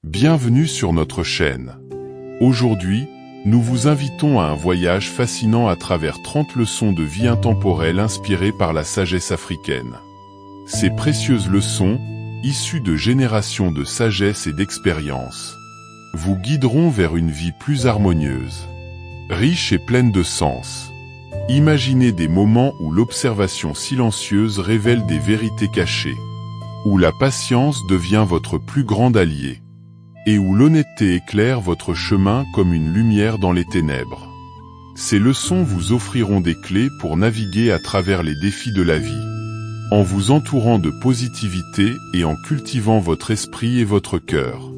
Bienvenue sur notre chaîne. Aujourd'hui, nous vous invitons à un voyage fascinant à travers 30 leçons de vie intemporelle inspirées par la sagesse africaine. Ces précieuses leçons, issues de générations de sagesse et d'expérience, vous guideront vers une vie plus harmonieuse, riche et pleine de sens. Imaginez des moments où l'observation silencieuse révèle des vérités cachées, où la patience devient votre plus grand allié, et où l'honnêteté éclaire votre chemin comme une lumière dans les ténèbres. Ces leçons vous offriront des clés pour naviguer à travers les défis de la vie, en vous entourant de positivité et en cultivant votre esprit et votre cœur.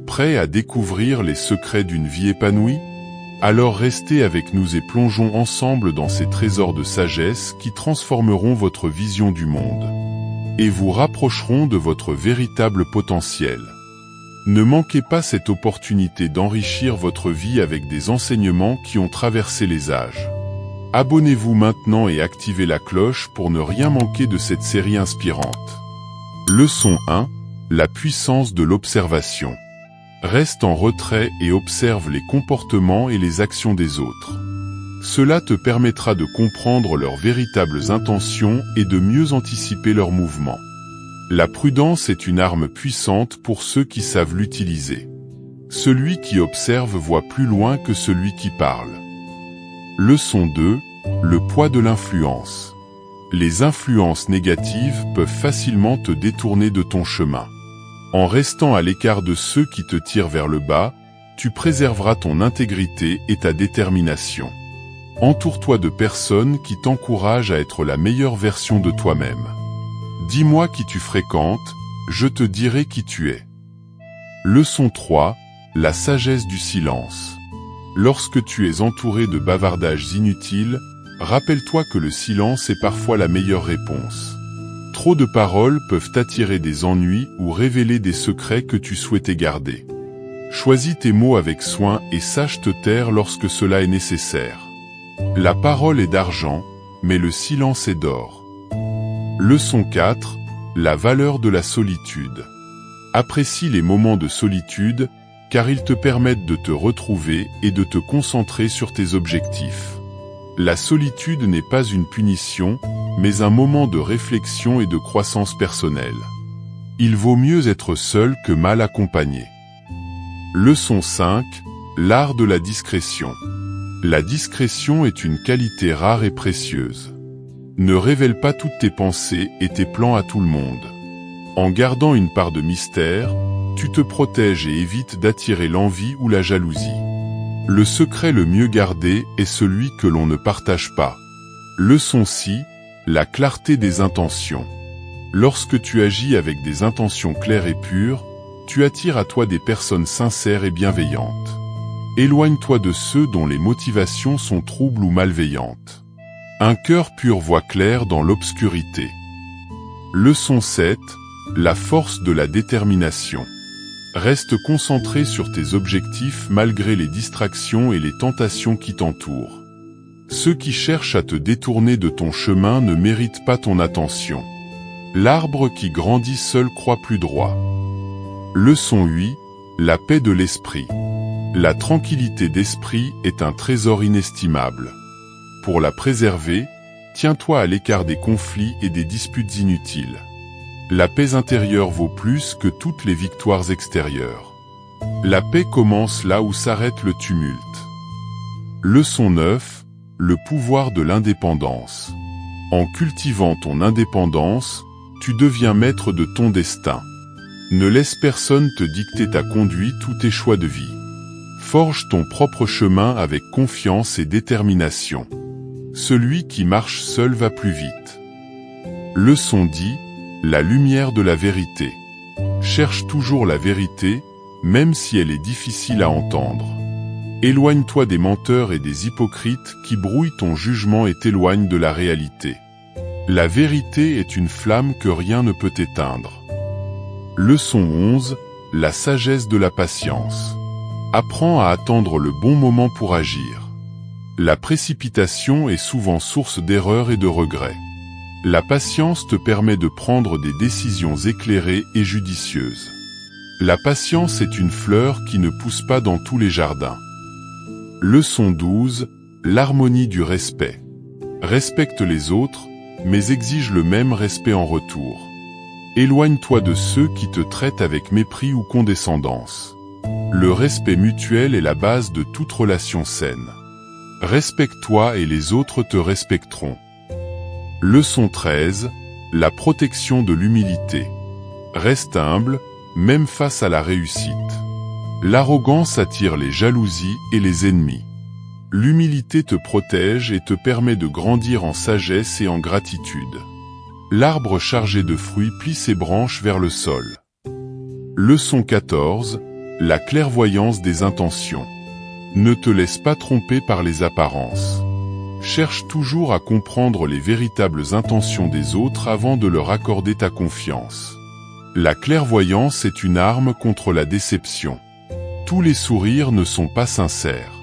Prêt à découvrir les secrets d'une vie épanouie? Alors restez avec nous et plongeons ensemble dans ces trésors de sagesse qui transformeront votre vision du monde et vous rapprocheront de votre véritable potentiel. Ne manquez pas cette opportunité d'enrichir votre vie avec des enseignements qui ont traversé les âges. Abonnez-vous maintenant et activez la cloche pour ne rien manquer de cette série inspirante. Leçon 1. La puissance de l'observation. Reste en retrait et observe les comportements et les actions des autres. Cela te permettra de comprendre leurs véritables intentions et de mieux anticiper leurs mouvements. La prudence est une arme puissante pour ceux qui savent l'utiliser. Celui qui observe voit plus loin que celui qui parle. Leçon 2. Le poids de l'influence. Les influences négatives peuvent facilement te détourner de ton chemin. En restant à l'écart de ceux qui te tirent vers le bas, tu préserveras ton intégrité et ta détermination. Entoure-toi de personnes qui t'encouragent à être la meilleure version de toi-même. Dis-moi qui tu fréquentes, je te dirai qui tu es. Leçon 3. La sagesse du silence. Lorsque tu es entouré de bavardages inutiles, rappelle-toi que le silence est parfois la meilleure réponse. Trop de paroles peuvent attirer des ennuis ou révéler des secrets que tu souhaitais garder. Choisis tes mots avec soin et sache te taire lorsque cela est nécessaire. La parole est d'argent, mais le silence est d'or. Leçon 4. La valeur de la solitude. Apprécie les moments de solitude, car ils te permettent de te retrouver et de te concentrer sur tes objectifs. La solitude n'est pas une punition, mais un moment de réflexion et de croissance personnelle. Il vaut mieux être seul que mal accompagné. Leçon 5. L'art de la discrétion. La discrétion est une qualité rare et précieuse. Ne révèle pas toutes tes pensées et tes plans à tout le monde. En gardant une part de mystère, tu te protèges et évites d'attirer l'envie ou la jalousie. Le secret le mieux gardé est celui que l'on ne partage pas. Leçon 6. La clarté des intentions. Lorsque tu agis avec des intentions claires et pures, tu attires à toi des personnes sincères et bienveillantes. Éloigne-toi de ceux dont les motivations sont troubles ou malveillantes. Un cœur pur voit clair dans l'obscurité. Leçon 7. La force de la détermination. Reste concentré sur tes objectifs malgré les distractions et les tentations qui t'entourent. Ceux qui cherchent à te détourner de ton chemin ne méritent pas ton attention. L'arbre qui grandit seul croît plus droit. Leçon 8. La paix de l'esprit. La tranquillité d'esprit est un trésor inestimable. Pour la préserver, tiens-toi à l'écart des conflits et des disputes inutiles. La paix intérieure vaut plus que toutes les victoires extérieures. La paix commence là où s'arrête le tumulte. Leçon 9. Le pouvoir de l'indépendance. En cultivant ton indépendance, tu deviens maître de ton destin. Ne laisse personne te dicter ta conduite ou tes choix de vie. Forge ton propre chemin avec confiance et détermination. Celui qui marche seul va plus vite. Leçon 10. La lumière de la vérité. Cherche toujours la vérité, même si elle est difficile à entendre. Éloigne-toi des menteurs et des hypocrites qui brouillent ton jugement et t'éloignent de la réalité. La vérité est une flamme que rien ne peut éteindre. Leçon 11. La sagesse de la patience. Apprends à attendre le bon moment pour agir. La précipitation est souvent source d'erreurs et de regrets. La patience te permet de prendre des décisions éclairées et judicieuses. La patience est une fleur qui ne pousse pas dans tous les jardins. Leçon 12. L'harmonie du respect. Respecte les autres, mais exige le même respect en retour. Éloigne-toi de ceux qui te traitent avec mépris ou condescendance. Le respect mutuel est la base de toute relation saine. Respecte-toi et les autres te respecteront. Leçon 13. La protection de l'humilité. Reste humble, même face à la réussite. L'arrogance attire les jalousies et les ennemis. L'humilité te protège et te permet de grandir en sagesse et en gratitude. L'arbre chargé de fruits plie ses branches vers le sol. Leçon 14. La clairvoyance des intentions. Ne te laisse pas tromper par les apparences. Cherche toujours à comprendre les véritables intentions des autres avant de leur accorder ta confiance. La clairvoyance est une arme contre la déception. Tous les sourires ne sont pas sincères.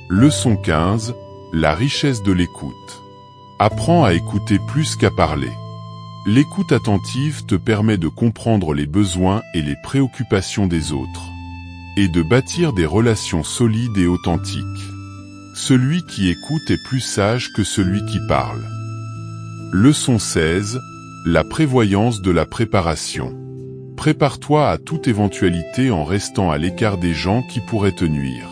Leçon 15. La richesse de l'écoute. Apprends à écouter plus qu'à parler. L'écoute attentive te permet de comprendre les besoins et les préoccupations des autres, et de bâtir des relations solides et authentiques. Celui qui écoute est plus sage que celui qui parle. Leçon 16. La prévoyance de la préparation. Prépare-toi à toute éventualité en restant à l'écart des gens qui pourraient te nuire.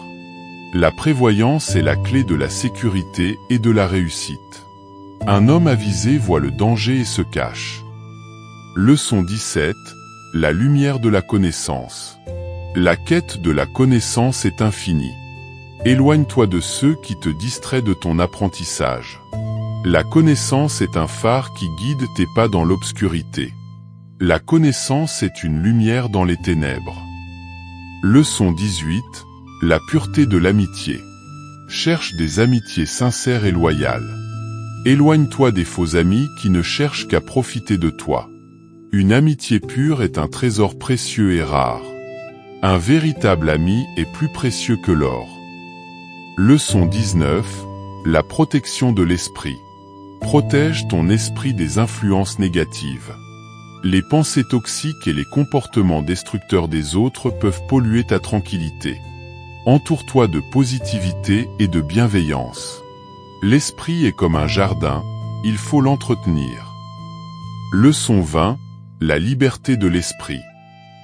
La prévoyance est la clé de la sécurité et de la réussite. Un homme avisé voit le danger et se cache. Leçon 17. La lumière de la connaissance. La quête de la connaissance est infinie. Éloigne-toi de ceux qui te distraient de ton apprentissage. La connaissance est un phare qui guide tes pas dans l'obscurité. La connaissance est une lumière dans les ténèbres. Leçon 18. La pureté de l'amitié. Cherche des amitiés sincères et loyales. Éloigne-toi des faux amis qui ne cherchent qu'à profiter de toi. Une amitié pure est un trésor précieux et rare. Un véritable ami est plus précieux que l'or. Leçon 19. La protection de l'esprit. Protège ton esprit des influences négatives. Les pensées toxiques et les comportements destructeurs des autres peuvent polluer ta tranquillité. Entoure-toi de positivité et de bienveillance. L'esprit est comme un jardin, il faut l'entretenir. Leçon 20. La liberté de l'esprit.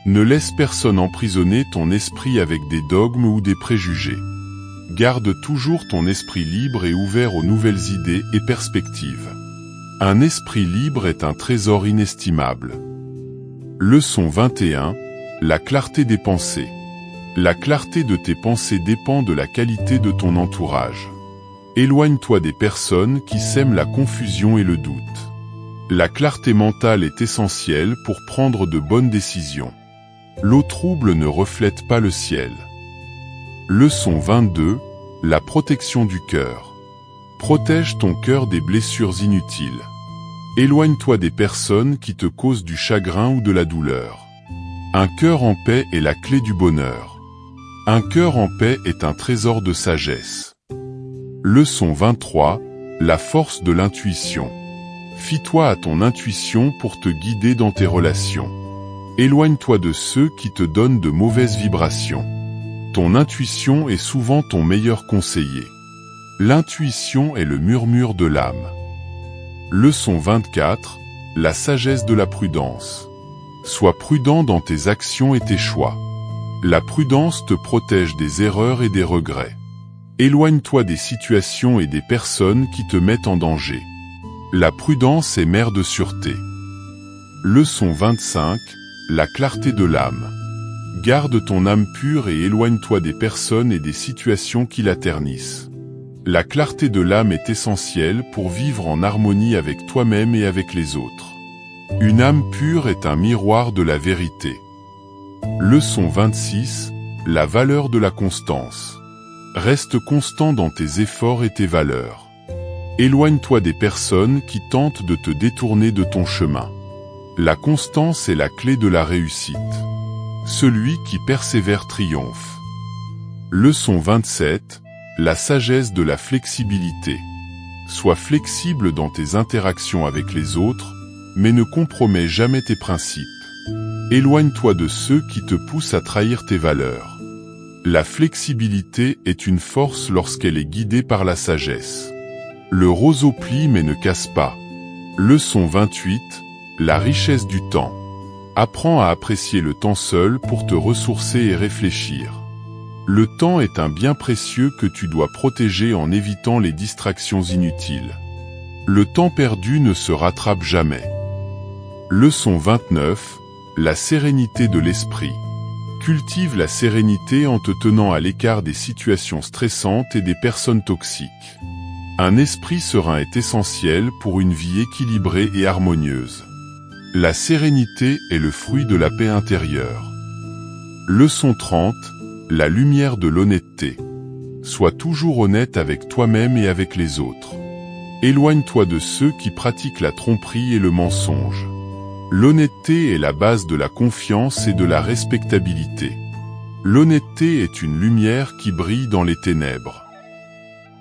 Ne laisse personne emprisonner ton esprit avec des dogmes ou des préjugés. Garde toujours ton esprit libre et ouvert aux nouvelles idées et perspectives. Un esprit libre est un trésor inestimable. Leçon 21. La clarté des pensées. La clarté de tes pensées dépend de la qualité de ton entourage. Éloigne-toi des personnes qui sèment la confusion et le doute. La clarté mentale est essentielle pour prendre de bonnes décisions. L'eau trouble ne reflète pas le ciel. Leçon 22. La protection du cœur. Protège ton cœur des blessures inutiles. Éloigne-toi des personnes qui te causent du chagrin ou de la douleur. Un cœur en paix est la clé du bonheur. Un cœur en paix est un trésor de sagesse. Leçon 23. La force de l'intuition. Fie-toi à ton intuition pour te guider dans tes relations. Éloigne-toi de ceux qui te donnent de mauvaises vibrations. Ton intuition est souvent ton meilleur conseiller. L'intuition est le murmure de l'âme. Leçon 24. La sagesse de la prudence. Sois prudent dans tes actions et tes choix. La prudence te protège des erreurs et des regrets. Éloigne-toi des situations et des personnes qui te mettent en danger. La prudence est mère de sûreté. Leçon 25. La clarté de l'âme. Garde ton âme pure et éloigne-toi des personnes et des situations qui la ternissent. La clarté de l'âme est essentielle pour vivre en harmonie avec toi-même et avec les autres. Une âme pure est un miroir de la vérité. Leçon 26. La valeur de la constance. Reste constant dans tes efforts et tes valeurs. Éloigne-toi des personnes qui tentent de te détourner de ton chemin. La constance est la clé de la réussite. Celui qui persévère triomphe. Leçon 27. La sagesse de la flexibilité. Sois flexible dans tes interactions avec les autres, mais ne compromets jamais tes principes. Éloigne-toi de ceux qui te poussent à trahir tes valeurs. La flexibilité est une force lorsqu'elle est guidée par la sagesse. Le roseau plie mais ne casse pas. Leçon 28, la richesse du temps. Apprends à apprécier le temps seul pour te ressourcer et réfléchir. Le temps est un bien précieux que tu dois protéger en évitant les distractions inutiles. Le temps perdu ne se rattrape jamais. Leçon 29, la sérénité de l'esprit. Cultive la sérénité en te tenant à l'écart des situations stressantes et des personnes toxiques. Un esprit serein est essentiel pour une vie équilibrée et harmonieuse. La sérénité est le fruit de la paix intérieure. Leçon 30, la lumière de l'honnêteté. Sois toujours honnête avec toi-même et avec les autres. Éloigne-toi de ceux qui pratiquent la tromperie et le mensonge. L'honnêteté est la base de la confiance et de la respectabilité. L'honnêteté est une lumière qui brille dans les ténèbres.